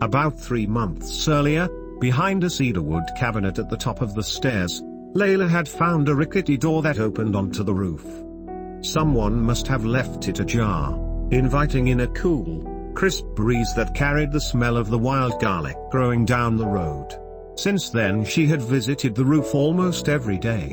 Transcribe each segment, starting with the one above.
About 3 months earlier, behind a cedarwood cabinet at the top of the stairs, Layla had found a rickety door that opened onto the roof. Someone must have left it ajar, inviting in a cool, crisp breeze that carried the smell of the wild garlic growing down the road. Since then she had visited the roof almost every day.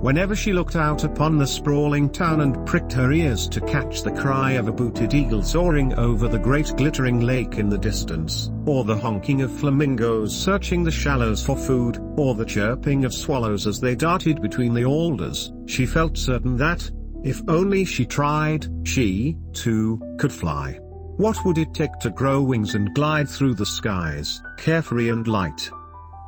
Whenever she looked out upon the sprawling town and pricked her ears to catch the cry of a booted eagle soaring over the great glittering lake in the distance, or the honking of flamingos searching the shallows for food, or the chirping of swallows as they darted between the alders, she felt certain that, if only she tried, she, too, could fly. What would it take to grow wings and glide through the skies, carefree and light?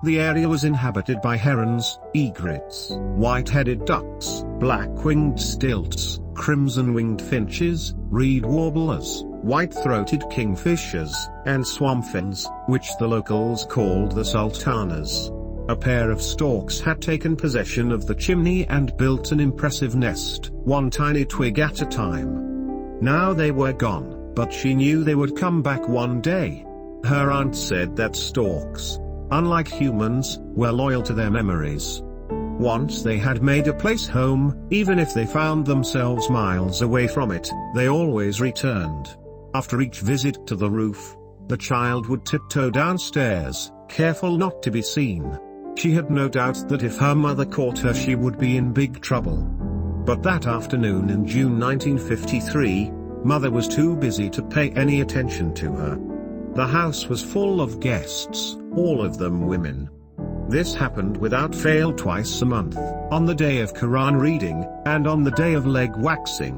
The area was inhabited by herons, egrets, white-headed ducks, black-winged stilts, crimson-winged finches, reed warblers, white-throated kingfishers, and swampfins, which the locals called the sultanas. A pair of storks had taken possession of the chimney and built an impressive nest, one tiny twig at a time. Now they were gone, but she knew they would come back one day. Her aunt said that storks, unlike humans, were loyal to their memories. Once they had made a place home, even if they found themselves miles away from it, they always returned. After each visit to the roof, the child would tiptoe downstairs, careful not to be seen. She had no doubt that if her mother caught her she would be in big trouble. But that afternoon in June 1953, Mother was too busy to pay any attention to her. The house was full of guests, all of them women. This happened without fail twice a month, on the day of Quran reading, and on the day of leg waxing.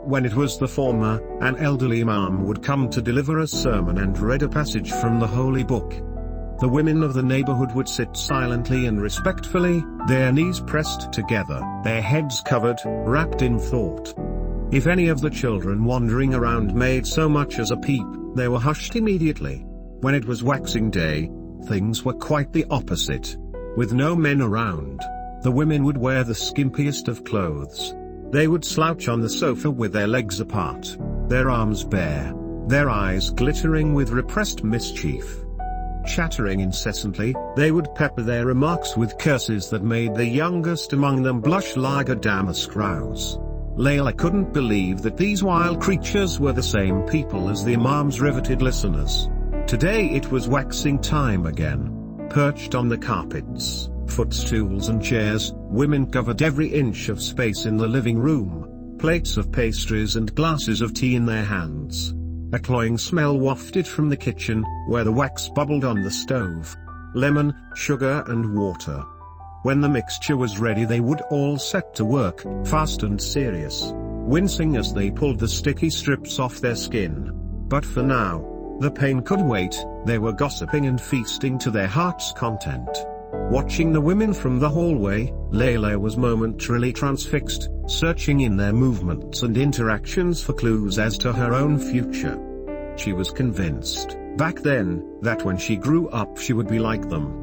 When it was the former, an elderly imam would come to deliver a sermon and read a passage from the holy book. The women of the neighborhood would sit silently and respectfully, their knees pressed together, their heads covered, wrapped in thought. If any of the children wandering around made so much as a peep, they were hushed immediately. When it was waxing day, things were quite the opposite. With no men around, the women would wear the skimpiest of clothes. They would slouch on the sofa with their legs apart, their arms bare, their eyes glittering with repressed mischief. Chattering incessantly, they would pepper their remarks with curses that made the youngest among them blush like a damask rose. Layla couldn't believe that these wild creatures were the same people as the imam's riveted listeners. Today it was waxing time again. Perched on the carpets, footstools and chairs, women covered every inch of space in the living room, plates of pastries and glasses of tea in their hands. A cloying smell wafted from the kitchen, where the wax bubbled on the stove. Lemon, sugar and water. When the mixture was ready they would all set to work, fast and serious, wincing as they pulled the sticky strips off their skin. But for now, the pain could wait. They were gossiping and feasting to their heart's content. Watching the women from the hallway, Layla was momentarily transfixed, searching in their movements and interactions for clues as to her own future. She was convinced, back then, that when she grew up she would be like them.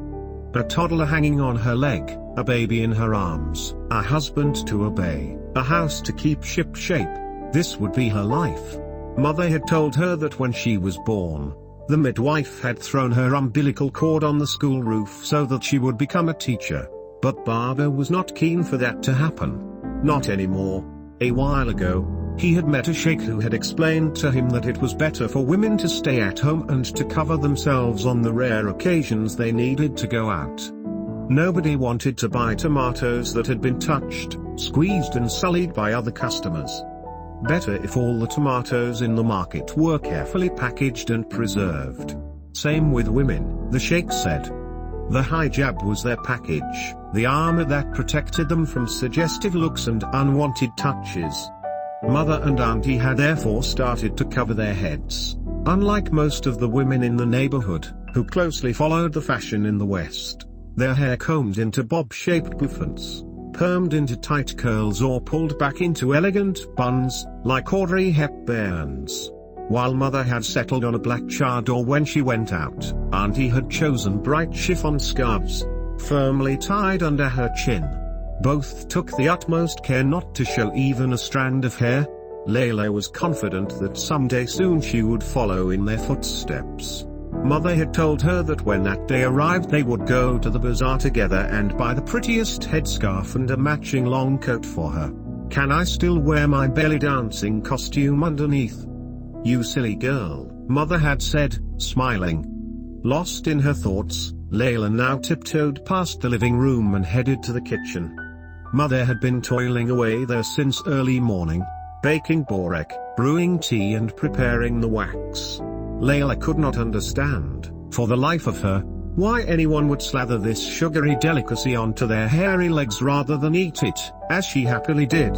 A toddler hanging on her leg, a baby in her arms, a husband to obey, a house to keep ship-shape. This would be her life. Mother had told her that when she was born, the midwife had thrown her umbilical cord on the school roof so that she would become a teacher. But Baba was not keen for that to happen. Not anymore. A while ago, he had met a sheikh who had explained to him that it was better for women to stay at home and to cover themselves on the rare occasions they needed to go out. Nobody wanted to buy tomatoes that had been touched, squeezed and sullied by other customers. Better if all the tomatoes in the market were carefully packaged and preserved. Same with women, the sheikh said. The hijab was their package, the armor that protected them from suggestive looks and unwanted touches. Mother and auntie had therefore started to cover their heads, unlike most of the women in the neighborhood, who closely followed the fashion in the West. Their hair combed into bob-shaped bouffants, permed into tight curls or pulled back into elegant buns, like Audrey Hepburn's. While Mother had settled on a black chador when she went out, Auntie had chosen bright chiffon scarves, firmly tied under her chin. Both took the utmost care not to show even a strand of hair. Layla was confident that someday soon she would follow in their footsteps. Mother had told her that when that day arrived they would go to the bazaar together and buy the prettiest headscarf and a matching long coat for her. Can I still wear my belly dancing costume underneath? You silly girl, Mother had said, smiling. Lost in her thoughts, Layla now tiptoed past the living room and headed to the kitchen. Mother had been toiling away there since early morning, baking borek, brewing tea and preparing the wax. Layla could not understand, for the life of her, why anyone would slather this sugary delicacy onto their hairy legs rather than eat it, as she happily did.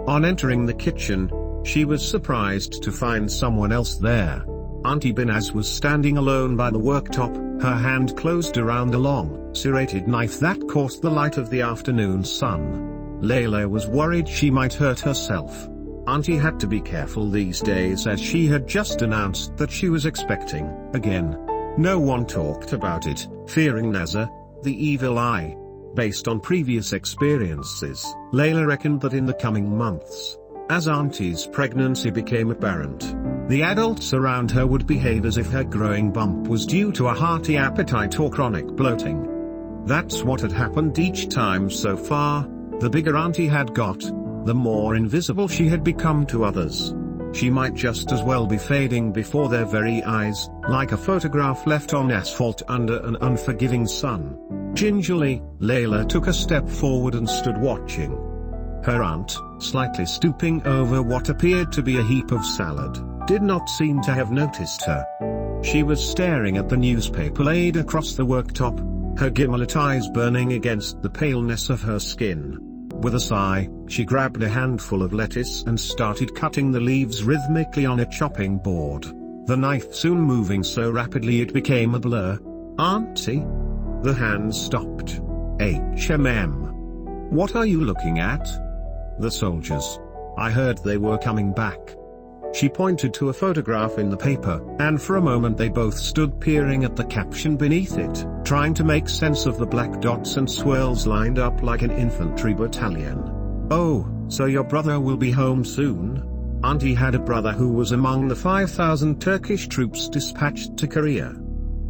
On entering the kitchen, she was surprised to find someone else there. Auntie Binaz was standing alone by the worktop, her hand closed around a long, serrated knife that caught the light of the afternoon sun. Layla was worried she might hurt herself. Auntie had to be careful these days as she had just announced that she was expecting, again. No one talked about it, fearing Nazar, the evil eye. Based on previous experiences, Layla reckoned that in the coming months, as Auntie's pregnancy became apparent, the adults around her would behave as if her growing bump was due to a hearty appetite or chronic bloating. That's what had happened each time so far. The bigger Auntie had got, the more invisible she had become to others. She might just as well be fading before their very eyes, like a photograph left on asphalt under an unforgiving sun. Gingerly, Layla took a step forward and stood watching. Her aunt, slightly stooping over what appeared to be a heap of salad, did not seem to have noticed her. She was staring at the newspaper laid across the worktop, her gimlet eyes burning against the paleness of her skin. With a sigh, she grabbed a handful of lettuce and started cutting the leaves rhythmically on a chopping board, the knife soon moving so rapidly it became a blur. Auntie? The hand stopped. What are you looking at? The soldiers. I heard they were coming back. She pointed to a photograph in the paper, and for a moment they both stood peering at the caption beneath it, trying to make sense of the black dots and swirls lined up like an infantry battalion. Oh, so your brother will be home soon? Auntie had a brother who was among the 5,000 Turkish troops dispatched to Korea.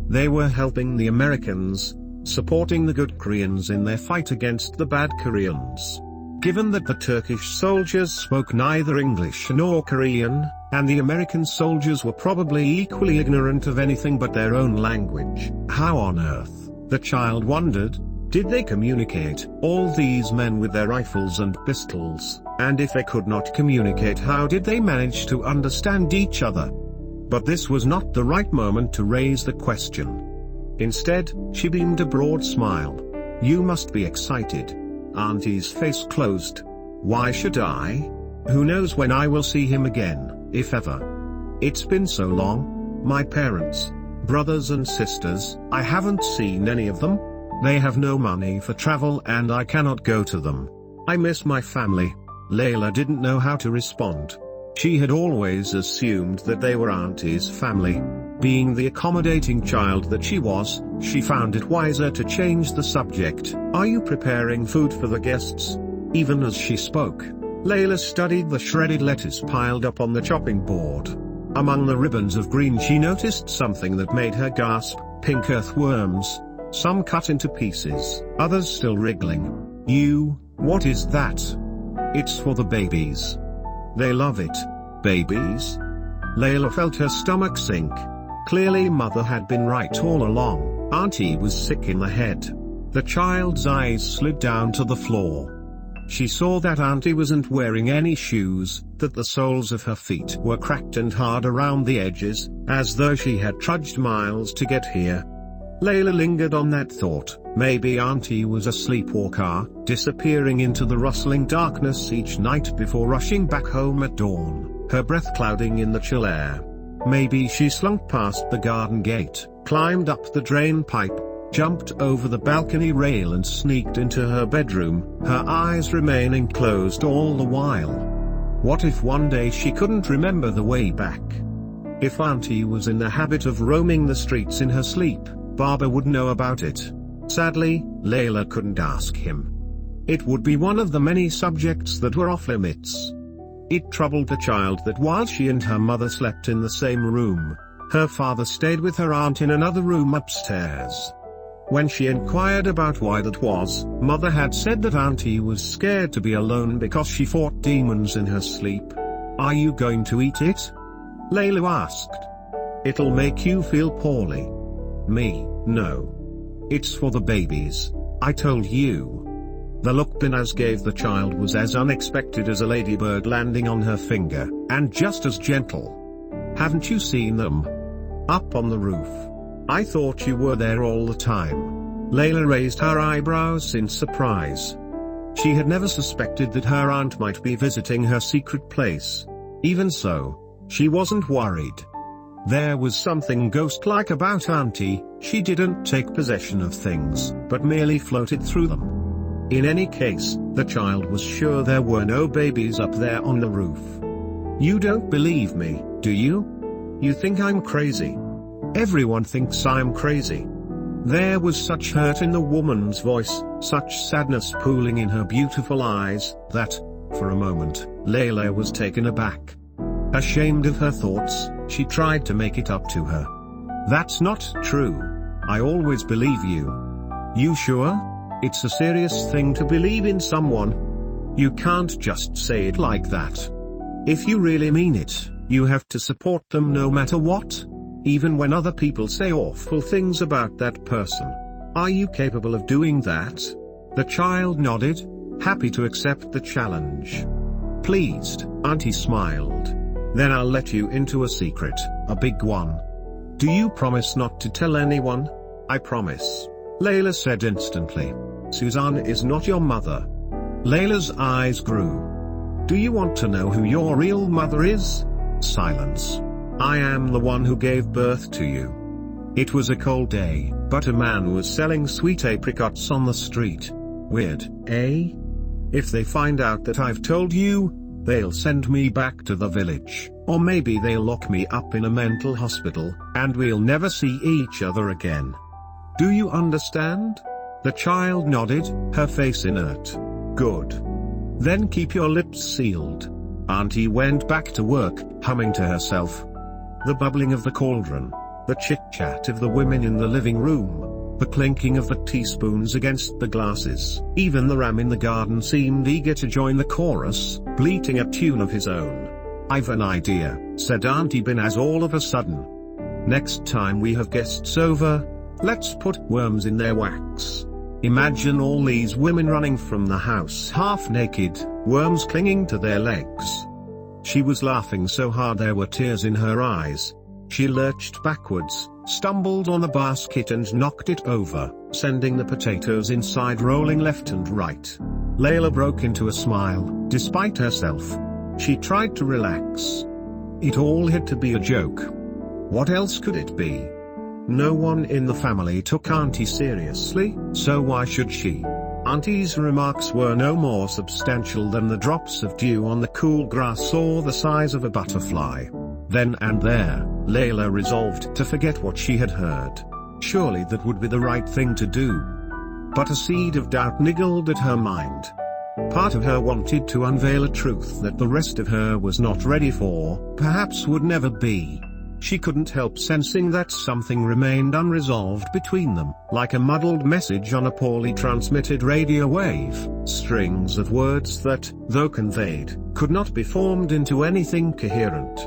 They were helping the Americans, supporting the good Koreans in their fight against the bad Koreans. Given that the Turkish soldiers spoke neither English nor Korean, and the American soldiers were probably equally ignorant of anything but their own language, how on earth, the child wondered, did they communicate, all these men with their rifles and pistols, and if they could not communicate, how did they manage to understand each other? But this was not the right moment to raise the question. Instead, she beamed a broad smile. You must be excited. Auntie's face closed. Why should I? Who knows when I will see him again, if ever. It's been so long. My parents, brothers and sisters, I haven't seen any of them. They have no money for travel and I cannot go to them. I miss my family. Layla didn't know how to respond. She had always assumed that they were Auntie's family. Being the accommodating child that she was, she found it wiser to change the subject. Are you preparing food for the guests? Even as she spoke, Layla studied the shredded lettuce piled up on the chopping board. Among the ribbons of green she noticed something that made her gasp, pink earthworms. Some cut into pieces, others still wriggling. What is that? It's for the babies. They love it. Babies? Layla felt her stomach sink. Clearly Mother had been right all along. Auntie was sick in the head. The child's eyes slid down to the floor. She saw that Auntie wasn't wearing any shoes, that the soles of her feet were cracked and hard around the edges, as though she had trudged miles to get here. Layla lingered on that thought. Maybe Auntie was a sleepwalker, disappearing into the rustling darkness each night before rushing back home at dawn, her breath clouding in the chill air. Maybe she slunk past the garden gate, climbed up the drain pipe, jumped over the balcony rail and sneaked into her bedroom, her eyes remaining closed all the while. What if one day she couldn't remember the way back? If Auntie was in the habit of roaming the streets in her sleep, Baba would know about it. Sadly, Layla couldn't ask him. It would be one of the many subjects that were off limits. It troubled the child that while she and her mother slept in the same room, Her father stayed with her aunt in another room upstairs. When she inquired about why that was, Mother had said that Auntie was scared to be alone because she fought demons in her sleep. "Are you going to eat it?" Layla asked. "It'll make you feel poorly." "Me, no. It's for the babies. I told you." The look Binaz gave the child was as unexpected as a ladybird landing on her finger, and just as gentle. "Haven't you seen them? Up on the roof. I thought you were there all the time." Layla raised her eyebrows in surprise. She had never suspected that her aunt might be visiting her secret place. Even so, she wasn't worried. There was something ghost-like about Auntie. She didn't take possession of things, but merely floated through them. In any case, the child was sure there were no babies up there on the roof. "You don't believe me, do you? You think I'm crazy?" "Everyone thinks I'm crazy." There was such hurt in the woman's voice, such sadness pooling in her beautiful eyes, that, for a moment, Layla was taken aback. Ashamed of her thoughts, she tried to make it up to her. "That's not true. I always believe you." "You sure? It's a serious thing to believe in someone. You can't just say it like that. If you really mean it, you have to support them no matter what. Even when other people say awful things about that person. Are you capable of doing that?" The child nodded, happy to accept the challenge. Pleased, Auntie smiled. "Then I'll let you into a secret, a big one. Do you promise not to tell anyone?" "I promise," Layla said instantly. "Suzanne is not your mother." Layla's eyes grew. "Do you want to know who your real mother is?" Silence. "I am the one who gave birth to you." It was a cold day, but a man was selling sweet apricots on the street. Weird, eh? "If they find out that I've told you, they'll send me back to the village, or maybe they'll lock me up in a mental hospital, and we'll never see each other again. Do you understand?" The child nodded, her face inert. "Good. Then keep your lips sealed." Auntie went back to work, humming to herself. The bubbling of the cauldron, the chit-chat of the women in the living room, the clinking of the teaspoons against the glasses. Even the ram in the garden seemed eager to join the chorus, bleating a tune of his own. "I've an idea," said Auntie Binaz all of a sudden. "Next time we have guests over, let's put worms in their wax. Imagine all these women running from the house half naked, worms clinging to their legs." She was laughing so hard there were tears in her eyes. She lurched backwards, stumbled on a basket and knocked it over, sending the potatoes inside rolling left and right. Layla broke into a smile, despite herself. She tried to relax. It all had to be a joke. What else could it be? No one in the family took Auntie seriously, so why should she? Auntie's remarks were no more substantial than the drops of dew on the cool grass or the size of a butterfly. Then and there, Layla resolved to forget what she had heard. Surely that would be the right thing to do. But a seed of doubt niggled at her mind. Part of her wanted to unveil a truth that the rest of her was not ready for, perhaps would never be. She couldn't help sensing that something remained unresolved between them, like a muddled message on a poorly transmitted radio wave, strings of words that, though conveyed, could not be formed into anything coherent.